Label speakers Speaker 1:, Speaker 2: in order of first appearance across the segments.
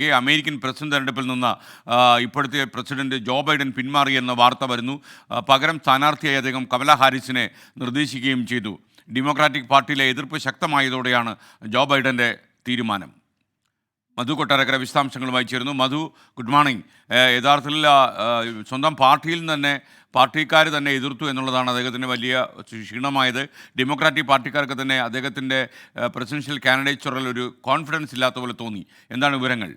Speaker 1: ഈ American president തെരഞ്ഞെടുപ്പിൽ നിന്ന് ഇപ്പോഴത്തെ പ്രസിഡന്റ് ജോ ബൈഡൻ പിന്മാറിയെന്ന വാർത്ത വരുന്നു. പകരം സ്ഥാനാർത്ഥിയായി അദ്ദേഹം കമലാ ഹാരിസിനെ നിർദ്ദേശിക്കുകയും ചെയ്തു. ഡെമോക്രാറ്റിക് പാർട്ടിയിലെ എതിർപ്പ് ശക്തമായതോടെയാണ് ജോ ബൈഡൻ്റെ തീരുമാനം. മധു കൊട്ടാരക്കര വിശദാംശങ്ങളുമായി ചേരുന്നു. മധു, ഗുഡ് മോർണിംഗ്. യഥാർത്ഥത്തിൽ സ്വന്തം പാർട്ടിയിൽ നിന്ന് തന്നെ പാർട്ടിക്കാർ തന്നെ എതിർത്തു എന്നുള്ളതാണ് അദ്ദേഹത്തിന് വലിയ ക്ഷീണമായത്. ഡെമോക്രാറ്റിക് പാർട്ടിക്കാർക്ക് തന്നെ അദ്ദേഹത്തിൻ്റെ പ്രസിഡൻഷ്യൽ കാൻഡിഡേച്ചറിൽ ഒരു കോൺഫിഡൻസ് ഇല്ലാത്ത പോലെ തോന്നി. എന്താണ് വിവരങ്ങൾ?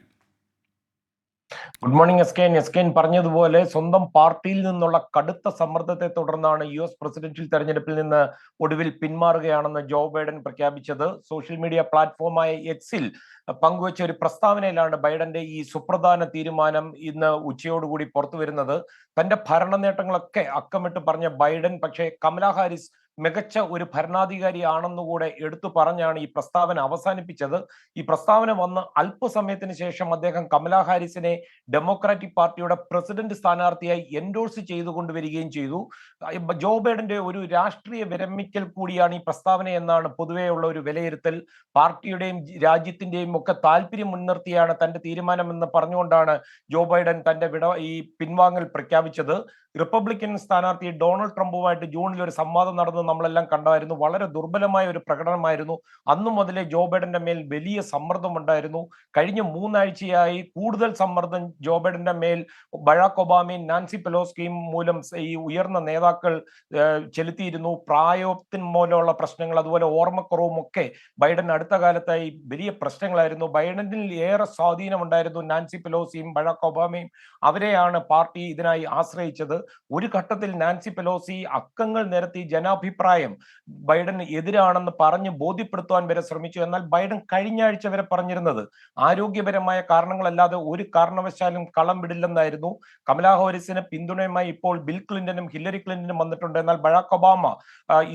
Speaker 2: ഗുഡ് മോർണിംഗ് എസ്കെൻ പറഞ്ഞതുപോലെ സ്വന്തം പാർട്ടിയിൽ നിന്നുള്ള കടുത്ത സമ്മർദ്ദത്തെ തുടർന്നാണ് US പ്രസിഡൻഷ്യൽ തെരഞ്ഞെടുപ്പിൽ നിന്ന് ഒടുവിൽ പിന്മാറുകയാണെന്ന് ജോ ബൈഡൻ പ്രഖ്യാപിച്ചത്. സോഷ്യൽ മീഡിയ പ്ലാറ്റ്ഫോമായ എക്സിൽ പങ്കുവച്ച ഒരു പ്രസ്താവനയിലാണ് ബൈഡന്റെ ഈ സുപ്രധാന തീരുമാനം ഇന്ന് ഉച്ചയോടുകൂടി പുറത്തു വരുന്നത്. തന്റെ ഭരണ നേട്ടങ്ങളൊക്കെ അക്കമിട്ട് പറഞ്ഞ ബൈഡൻ പക്ഷേ കമലാ ഹാരിസ് മികച്ച ഒരു ഭരണാധികാരിയാണെന്നുകൂടെ എടുത്തു പറഞ്ഞാണ് ഈ പ്രസ്താവന അവസാനിപ്പിച്ചത്. ഈ പ്രസ്താവന വന്ന് അല്പസമയത്തിന് ശേഷം അദ്ദേഹം കമലാ ഹാരിസിനെ ഡെമോക്രാറ്റിക് പാർട്ടിയുടെ പ്രസിഡന്റ് സ്ഥാനാർത്ഥിയായി എൻഡോഴ്സ് ചെയ്തുകൊണ്ടുവരികയും ചെയ്തു. ജോ ബൈഡന്റെ ഒരു രാഷ്ട്രീയ വിരമിക്കൽ കൂടിയാണ് ഈ പ്രസ്താവന എന്നാണ് പൊതുവെയുള്ള ഒരു വിലയിരുത്തൽ. പാർട്ടിയുടെയും രാജ്യത്തിന്റെയും ഒക്കെ താല്പര്യം മുൻനിർത്തിയാണ് തന്റെ തീരുമാനമെന്ന് പറഞ്ഞുകൊണ്ടാണ് ജോ ബൈഡൻ തന്റെ ഈ പിൻവാങ്ങൽ പ്രഖ്യാപിച്ചത്. റിപ്പബ്ലിക്കൻ സ്ഥാനാർത്ഥി ഡൊണാൾഡ് ട്രംപുമായിട്ട് ജൂണിൽ ഒരു സംവാദം നടന്നത് നമ്മളെല്ലാം കണ്ടായിരുന്നു. വളരെ ദുർബലമായ ഒരു പ്രകടനമായിരുന്നു. അന്നു മുതലേ ജോ ബൈഡന്റെ മേൽ വലിയ സമ്മർദ്ദം ഉണ്ടായിരുന്നു. കഴിഞ്ഞ 3 ആഴ്ചയായി കൂടുതൽ സമ്മർദ്ദം ജോ ബൈഡന്റെ മേൽ ബറാക് ഒബാമയും നാൻസി പെലോസ്കിയും മൂലം ഈ ഉയർന്ന നേതാക്കൾ ചെലുത്തിയിരുന്നു. പ്രായത്തിന് മൂലമുള്ള പ്രശ്നങ്ങൾ, അതുപോലെ ഓർമ്മക്കുറവും ഒക്കെ ബൈഡൻ അടുത്ത കാലത്തായി വലിയ പ്രശ്നങ്ങളായിരുന്നു. ബൈഡനിൽ ഏറെ സ്വാധീനമുണ്ടായിരുന്നു നാൻസി പെലോസിയും ബറാക് ഒബാമയും. അവരെയാണ് പാർട്ടി ഇതിനായി ആശ്രയിച്ചത്. ഒരു ഘട്ടത്തിൽ നാൻസി പെലോസി അക്കങ്ങൾ നിരത്തി ജനാഭിപ്രായം ബൈഡന് എതിരാണെന്ന് പറഞ്ഞ് ബോധ്യപ്പെടുത്തുവാൻ വരെ ശ്രമിച്ചു. എന്നാൽ ബൈഡൻ കഴിഞ്ഞ ആഴ്ച വരെ പറഞ്ഞിരുന്നത് ആരോഗ്യപരമായ കാരണങ്ങളല്ലാതെ ഒരു കാരണവശാലും കളം വിടില്ലെന്നായിരുന്നു. കമലാ ഹാരിസിന് പിന്തുണയുമായി ഇപ്പോൾ ബിൽ ക്ലിന്റനും ഹില്ലരി ക്ലിന്റനും വന്നിട്ടുണ്ട്. എന്നാൽ ബറാക് ഒബാമ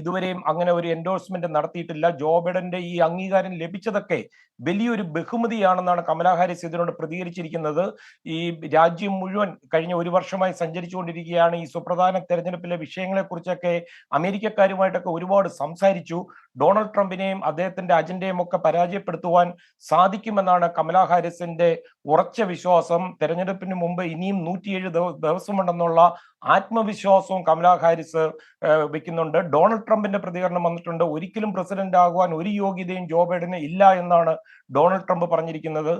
Speaker 2: ഇതുവരെയും അങ്ങനെ ഒരു എൻഡോഴ്സ്മെന്റ് നടത്തിയിട്ടില്ല. ജോ ബൈഡന്റെ ഈ അംഗീകാരം ലഭിച്ചതൊക്കെ വലിയൊരു ബഹുമതിയാണെന്നാണ് കമലാ ഹാരിസ് ഇതിനോട് പ്രതികരിച്ചിരിക്കുന്നത്. ഈ രാജ്യം മുഴുവൻ കഴിഞ്ഞ 1 വർഷമായി സഞ്ചരിച്ചുകൊണ്ടിരിക്കുകയാണ്. ഈ സുപ്രധാന തെരഞ്ഞെടുപ്പിലെ വിഷയങ്ങളെ കുറിച്ചൊക്കെ അമേരിക്കക്കാരുമായിട്ടൊക്കെ ഒരുപാട് സംസാരിച്ചു. ഡൊണാൾഡ് ട്രംപിനെയും അദ്ദേഹത്തിന്റെ അജണ്ടയും ഒക്കെ പരാജയപ്പെടുത്തുവാൻ സാധിക്കുമെന്നാണ് കമലാ ഹാരിസിന്റെ ഉറച്ച വിശ്വാസം. തെരഞ്ഞെടുപ്പിന് മുമ്പ് ഇനിയും 107 ദിവസമുണ്ടെന്നുള്ള ആത്മവിശ്വാസവും കമലാ ഹാരിസ് വെക്കുന്നുണ്ട്. ഡൊണാൾഡ് ട്രംപിന്റെ പ്രതികരണം വന്നിട്ടുണ്ട്. ഒരിക്കലും പ്രസിഡന്റ് ആകുവാൻ ഒരു യോഗ്യതയും ജോ ബൈഡന് ഇല്ല എന്നാണ് ഡൊണാൾഡ് ട്രംപ് പറഞ്ഞിരിക്കുന്നത്.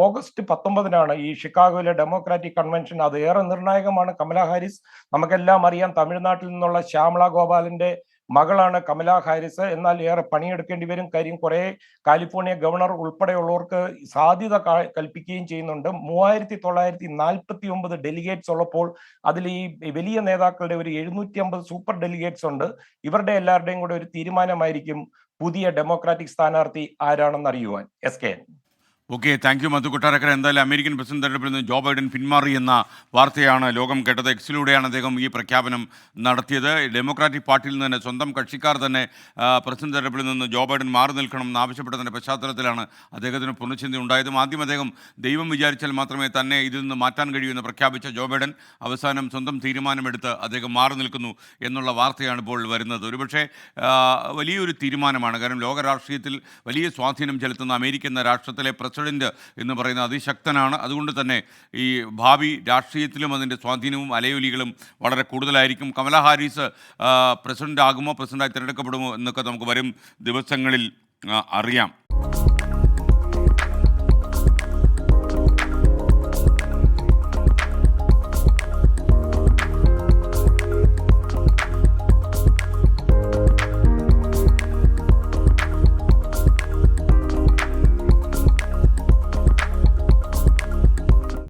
Speaker 2: ഓഗസ്റ്റ് 19 ഈ ഷിക്കാഗോയിലെ ഡെമോക്രാറ്റിക് കൺവെൻഷൻ. അത് ഏറെ നിർണായകമാണ്. കമലാ ഹാരിസ് നമുക്കെല്ലാം അറിയാം, തമിഴ്നാട്ടിൽ നിന്നുള്ള ശ്യാമള ഗോപാലിന്റെ മകളാണ് കമലാ ഹാരിസ്. എന്നാൽ ഏറെ പണിയെടുക്കേണ്ടി വരും. കാര്യം കുറെ കാലിഫോർണിയ ഗവർണർ ഉൾപ്പെടെയുള്ളവർക്ക് സാധ്യത കൽപ്പിക്കുകയും ചെയ്യുന്നുണ്ട്. 3949 ഡെലിഗേറ്റ്സ് ഉള്ളപ്പോൾ അതിൽ ഈ വലിയ നേതാക്കളുടെ ഒരു 750 സൂപ്പർ ഡെലിഗേറ്റ്സ് ഉണ്ട്. ഇവരുടെ എല്ലാവരുടെയും കൂടെ ഒരു തീരുമാനമായിരിക്കും പുതിയ ഡെമോക്രാറ്റിക് സ്ഥാനാർത്ഥി ആരാണെന്ന് അറിയുവാൻ. SK.
Speaker 1: ഓക്കെ, താങ്ക് യു മധു കൊട്ടാരക്കര. എന്തായാലും അമേരിക്കൻ പ്രസിഡന്റ് തെരഞ്ഞെടുപ്പിൽ നിന്ന് ജോ ബൈഡൻ പിന്മാറി എന്ന വാർത്തയാണ് ലോകം കേട്ടത്. എക്സിലൂടെയാണ് അദ്ദേഹം ഈ പ്രഖ്യാപനം നടത്തിയത്. ഡെമോക്രാറ്റിക് പാർട്ടിയിൽ നിന്ന് തന്നെ സ്വന്തം കക്ഷിക്കാർ തന്നെ പ്രസിഡന്റ് തെരഞ്ഞെടുപ്പിൽ നിന്ന് ജോ ബൈഡൻ മാറി നിൽക്കണം എന്നാവശ്യപ്പെട്ടതിൻ്റെ പശ്ചാത്തലത്തിലാണ് അദ്ദേഹത്തിന് പുനഃചിന്ത ഉണ്ടായതും. ആദ്യം അദ്ദേഹം ദൈവം വിചാരിച്ചാൽ മാത്രമേ തന്നെ ഇതിൽ നിന്ന് മാറ്റാൻ കഴിയൂ എന്ന് പ്രഖ്യാപിച്ച ജോ ബൈഡൻ അവസാനം സ്വന്തം തീരുമാനമെടുത്ത് അദ്ദേഹം മാറി നിൽക്കുന്നു എന്നുള്ള വാർത്തയാണ് ഇപ്പോൾ വരുന്നത്. ഒരുപക്ഷെ വലിയൊരു തീരുമാനമാണ്. കാരണം ലോക രാഷ്ട്രീയത്തിൽ വലിയ സ്വാധീനം ചെലുത്തുന്ന അമേരിക്ക എന്ന രാഷ്ട്രത്തിലെ പ്രസിഡന്റ് എന്ന് പറയുന്ന അതിശക്തനാണ്. അതുകൊണ്ട് തന്നെ ഈ ഭാവി രാഷ്ട്രീയത്തിലും അതിൻ്റെ സ്വാധീനവും അലയൊലികളും വളരെ കൂടുതലായിരിക്കും. കമലാ ഹാരിസ് പ്രസിഡന്റ് ആകുമോ, പ്രസിഡന്റായി തിരഞ്ഞെടുക്കപ്പെടുമോ എന്നൊക്കെ നമുക്ക് വരും ദിവസങ്ങളിൽ അറിയാം.